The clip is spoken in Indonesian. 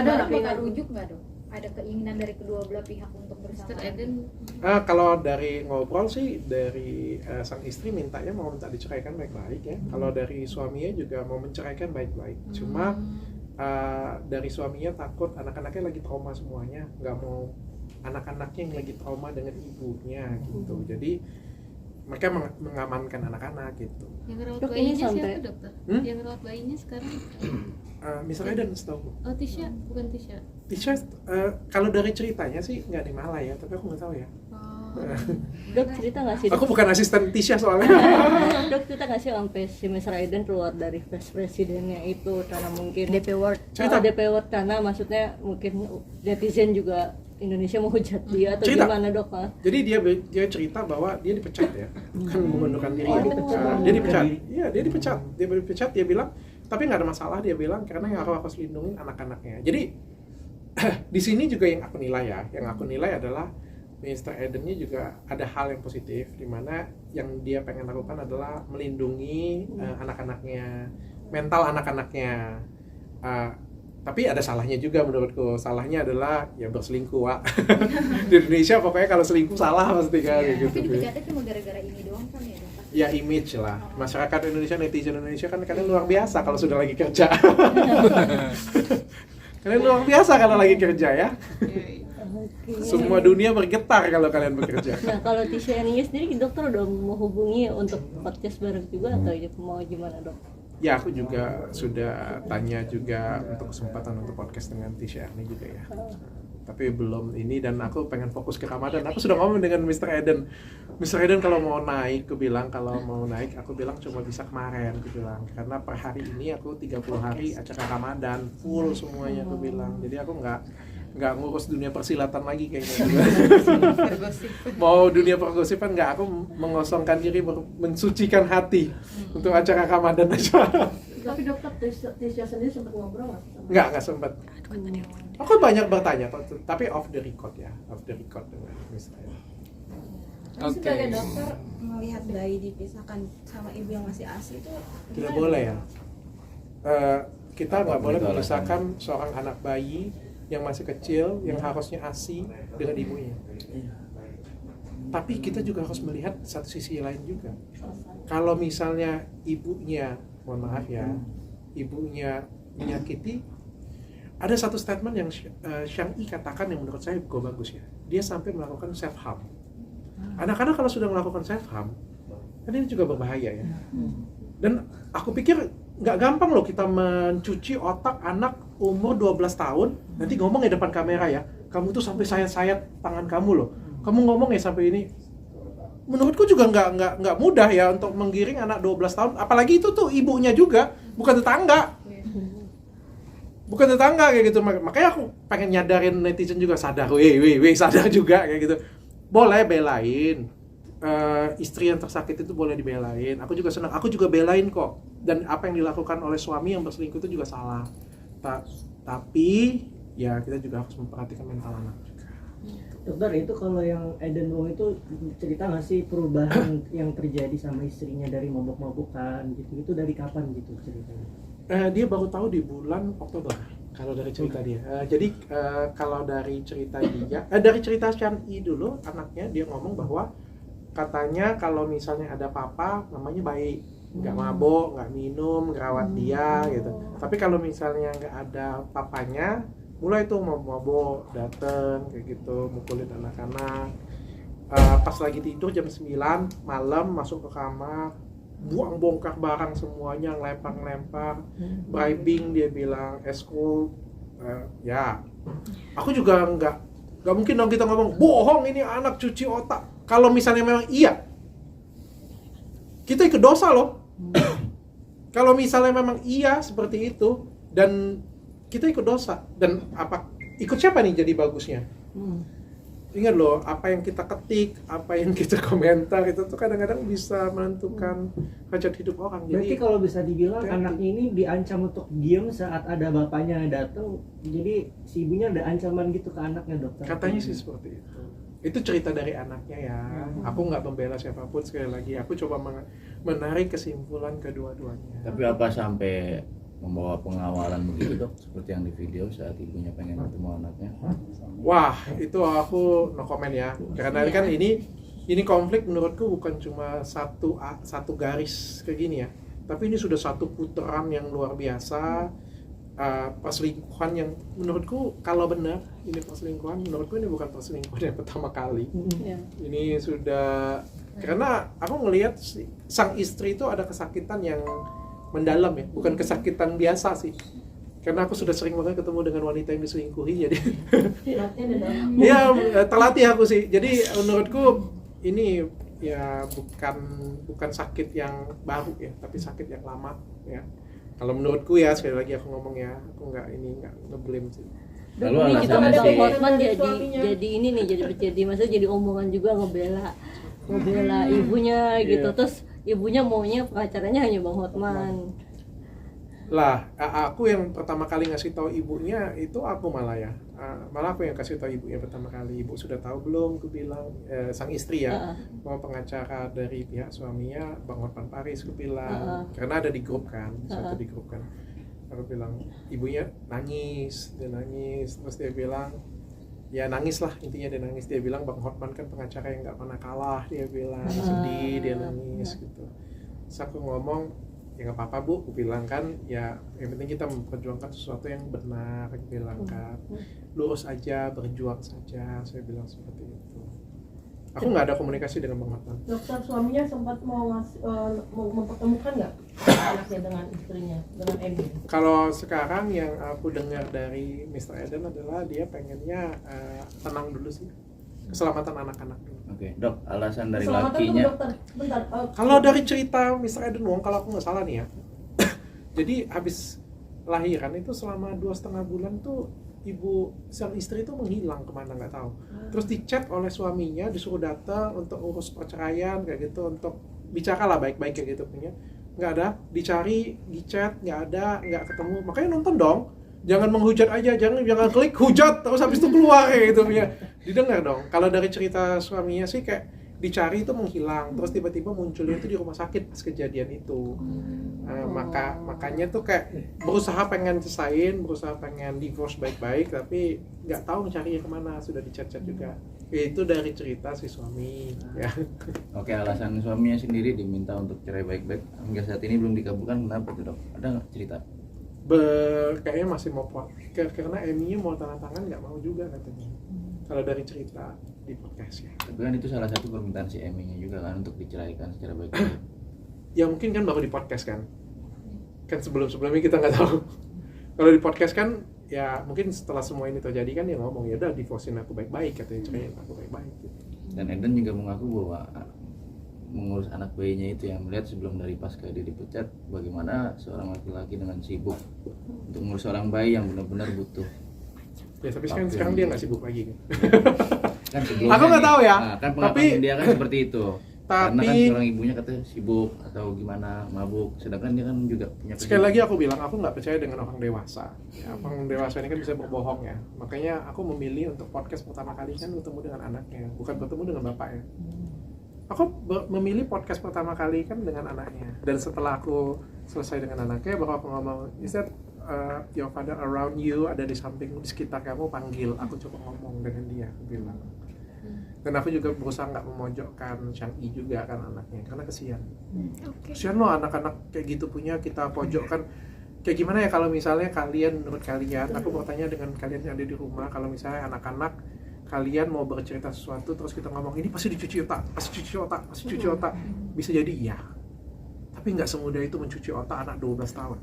Ada bakal rujuk nggak dong? Ada keinginan dari kedua belah pihak untuk bersama? Kalau dari ngobrol sih dari sang istri minta diceraikan baik-baik ya. Kalau dari suaminya juga mau menceraikan baik-baik. Cuma dari suaminya takut anak-anaknya lagi trauma semuanya, nggak mau anak-anaknya yang lagi trauma dengan ibunya gitu. Jadi mereka mengamankan anak-anak gitu. Yang rawat bayinya siapa dokter? Yang rawat bayinya sekarang? Misalnya dan setahu. Oh Tisha, bukan Tisha. Tisha kalau dari ceritanya sih nggak di Malaya, tapi aku nggak tahu ya. Dok cerita nggak sih? Aku bukan asisten Tisha soalnya. Dok cerita nggak sih sampai si Mr. Aiden keluar dari vice presidennya itu karena mungkin DP World. DP World karena maksudnya mungkin netizen juga Indonesia mau hujat dia atau cerita. Gimana dok? Jadi dia cerita bahwa dia dipecat ya, bukan mengundurkan diri. Dia dipecat. Dia bilang, tapi nggak ada masalah dia bilang karena yang aku harus lindungin anak-anaknya. Jadi di sini juga yang aku nilai adalah Mr. Aiden-nya juga ada hal yang positif di mana yang dia pengen lakukan adalah melindungi anak-anaknya, mental anak-anaknya. Tapi ada salahnya juga menurutku. Salahnya adalah ya berselingkuh, Wak. Di Indonesia pokoknya kalau selingkuh salah pasti kan gitu. Tapi dipecatnya cuma gara-gara ini doang kan ya, Dok? Ya image lah. Masyarakat Indonesia, netizen Indonesia kan kadang luar biasa kalau sudah lagi kerja. Kalian luar biasa kalau lagi kerja ya. Semua dunia bergetar kalau kalian bekerja. Nah kalau Tisha Yaniya sendiri dokter udah mau hubungi untuk podcast bareng juga atau mau gimana dok? Ya aku juga sudah tanya juga untuk kesempatan untuk podcast dengan Tisha ini juga ya. Tapi belum ini dan aku pengen fokus ke Ramadan. Aku sudah ngomong dengan Mr. Aiden. Mr. Aiden kalau mau naik, aku bilang cuma bisa kemarin, aku bilang. Karena per hari ini aku 30 hari acara Ramadan full semuanya aku bilang. Jadi aku nggak ngurus dunia persilatan lagi kayaknya. Mau dunia pergosipan nggak, aku mengosongkan diri, mensucikan hati untuk acara Ramadan aja. Tapi dokter Tisha sendiri sempat ngobrol nggak sempat. Aku banyak bertanya, tapi off the record dengan misalnya. Tapi sebagai dokter melihat bayi dipisahkan sama ibu yang masih ASI itu Tidak boleh ya. Kita nggak boleh memisahkan seorang anak bayi yang masih kecil, yang harusnya ASI dengan ibunya. Tapi kita juga harus melihat satu sisi lain juga. Kalau misalnya ibunya, mohon maaf ya, ibunya menyakiti, ada satu statement yang Shang Yi katakan yang menurut saya bagus ya. Dia sampai melakukan self harm. Anak-anak kalau sudah melakukan self harm, kan ini juga berbahaya ya. Dan aku pikir nggak gampang loh kita mencuci otak anak umur 12 tahun, nanti ngomong ya depan kamera ya, kamu tuh sampai sayat-sayat tangan kamu loh, kamu ngomong ya sampai ini. Menurutku juga nggak mudah ya untuk menggiring anak 12 tahun, apalagi itu tuh ibunya juga, bukan tetangga kayak gitu. Makanya aku pengen nyadarin netizen juga sadar, sadar juga kayak gitu. Boleh belain istri yang tersakiti itu, boleh dibelain. Aku juga senang, aku juga belain kok. Dan apa yang dilakukan oleh suami yang berselingkuh itu juga salah. Tapi ya kita juga harus memperhatikan mental anak juga. Dokter, itu kalau yang Aiden Wong itu cerita nggak sih perubahan yang terjadi sama istrinya dari mabuk-mabukan gitu, itu dari kapan gitu ceritanya? Dia baru tahu di bulan Oktober kalau dari cerita dia. Jadi kalau dari cerita dia, dari cerita Chan Yi dulu anaknya, dia ngomong bahwa katanya kalau misalnya ada papa namanya baik, nggak mabok, nggak minum, ngerawat dia gitu. Tapi kalau misalnya nggak ada papanya, mulai tuh mabok, dateng kayak gitu, mukulin anak-anak. Pas lagi tidur jam 9 malam masuk ke kamar, bongkar barang semuanya, lempar-lempar, bribing, dia bilang eskul. Ya, aku juga nggak mungkin dong kita ngomong bohong ini anak cuci otak. Kalau misalnya memang iya, kita ikut dosa loh. Kalau misalnya memang iya seperti itu dan kita ikut dosa, dan apa ikut siapa nih jadi bagusnya? Ingat loh, apa yang kita ketik, apa yang kita komentar itu tuh kadang-kadang bisa menentukan hajat hidup orang. Berarti kalau bisa dibilang anaknya ini diancam untuk diam saat ada bapaknya datang, jadi si ibunya ada ancaman gitu ke anaknya dokter? Katanya sih seperti itu. itu cerita dari anaknya ya. Aku nggak membela siapapun, sekali lagi aku coba menarik kesimpulan kedua-duanya. Tapi apa sampai membawa pengawalan begitu dok, seperti yang di video saat ibunya pengen ketemu anaknya? Wah, itu aku no comment ya, karena kan ini konflik menurutku bukan cuma satu garis kayak gini ya, tapi ini sudah satu putaran yang luar biasa. Perselingkuhan yang menurutku kalau benar ini perselingkuhan, menurutku ini bukan perselingkuhan yang pertama kali. Ini sudah, karena aku ngelihat sang istri itu ada kesakitan yang mendalam ya, bukan kesakitan biasa sih, karena aku sudah sering banget ketemu dengan wanita yang diselingkuhi, jadi ya terlatih aku sih. Jadi menurutku ini ya bukan sakit yang baru ya, tapi sakit yang lama ya. Kalau menurutku ya, sekali lagi aku ngomong ya, aku nggak ngeblame sih. Lalu Ini juga alasannya ada sih, Hotman jadi ini nih, jadi maksudnya jadi omongan juga ngebela ibunya gitu. Terus ibunya maunya pengacaranya hanya Bang Hotman. Lah, aku yang pertama kali ngasih tahu ibunya itu aku malah ya. Malah aku yang kasih tahu ibunya pertama kali. Ibu sudah tahu belum? Aku bilang sang istri ya, mau pengacara dari pihak suaminya Bang Hotman Paris, aku bilang. Karena ada di grup kan, satu di grup kan. Aku bilang, ibunya nangis, dia nangis. Terus dia bilang, ya nangis lah, intinya dia nangis. Dia bilang Bang Hotman kan pengacara yang nggak pernah kalah, dia bilang sedih, dia nangis gitu. Terus aku ngomong, ya nggak apa-apa Bu, aku bilang kan, ya yang penting kita memperjuangkan sesuatu yang benar, aku bilang kan, lurus aja, berjuang saja, saya bilang seperti itu. Aku nggak ada komunikasi dengan Bang Hotman. Dokter, suaminya sempat mau mempertemukan nggak anaknya dengan istrinya, dengan Emi? Kalau sekarang yang aku dengar dari Mr. Eden adalah dia pengennya tenang dulu sih, keselamatan anak-anak dulu. Oke, dok, alasan dari Keselamatan lakinya. tuh, dokter, bentar. Kalau dari cerita Mr. Eden Wong, kalau aku nggak salah nih ya, jadi habis lahiran itu selama 2,5 bulan tuh ibu sang istri itu menghilang kemana nggak tahu. Terus dichat oleh suaminya, disuruh datang untuk urus perceraian kayak gitu, untuk bicara lah baik-baik kayak gitu punya. Nggak ada, dicari, dichat, nggak ada, nggak ketemu. Makanya nonton dong. Jangan menghujat aja, jangan klik hujat terus habis itu keluar kayak gitu punya. Didengar dong. Kalau dari cerita suaminya sih kayak dicari itu menghilang, terus tiba-tiba munculnya itu di rumah sakit pas kejadian itu. Makanya tuh kayak berusaha pengen selesaiin, berusaha pengen divorce baik-baik, tapi nggak tahu carinya kemana, sudah dichat-chat juga. Itu dari cerita si suami ya. Oke, alasan suaminya sendiri diminta untuk cerai baik-baik hingga saat ini belum dikabulkan, kenapa tuh dok? Ada nggak cerita? Kayaknya masih mau karena Emi mau tanda tangan, nggak mau juga katanya. Kalau dari cerita di podcast ya. Tapi kan itu salah satu permintaan si Emi-nya juga kan untuk diceraikan secara baik-baik. Ya mungkin kan baru di podcast kan sebelumnya kita nggak tahu. Kalau di podcast kan ya mungkin setelah semua ini terjadi kan dia ngomong, ya udah divorcein aku baik-baik, katanya ceraiin aku baik-baik gitu. Dan Eden juga mengaku bahwa mengurus anak bayinya itu yang melihat sebelum dari pasca dia dipecat, bagaimana seorang laki-laki dengan sibuk untuk mengurus seorang bayi yang benar-benar butuh. Ya tapi sekarang dia nggak sibuk lagi kan. Kan sebelumnya Aku nggak tahu ya. Nah, kan Tapi pengakuan dia kan seperti itu. Karena kan tapi seorang ibunya katanya sibuk atau gimana, mabuk, sedangkan dia kan juga punya sekali lagi aku bilang aku nggak percaya dengan orang dewasa. Ya, orang dewasa ini kan bisa berbohong ya. Makanya aku memilih untuk podcast pertama kali kan ketemu dengan anaknya, bukan bertemu dengan bapaknya. Aku memilih podcast pertama kali kan dengan anaknya, dan setelah aku selesai dengan anaknya baru aku ngomong, is that your father around you, ada di samping, di sekitar kamu, panggil. Aku coba ngomong dengan dia, aku bilang. Dan aku juga berusaha nggak memojokkan Chang-i juga kan anaknya, karena kesian. Kesian loh anak-anak kayak gitu punya kita pojokkan. Kayak gimana ya kalau misalnya kalian, menurut kalian, aku bertanya dengan kalian yang ada di rumah, kalau misalnya anak-anak kalian mau bercerita sesuatu terus kita ngomong ini pasti dicuci otak, bisa jadi iya. Tapi nggak semudah itu mencuci otak anak 12 tahun.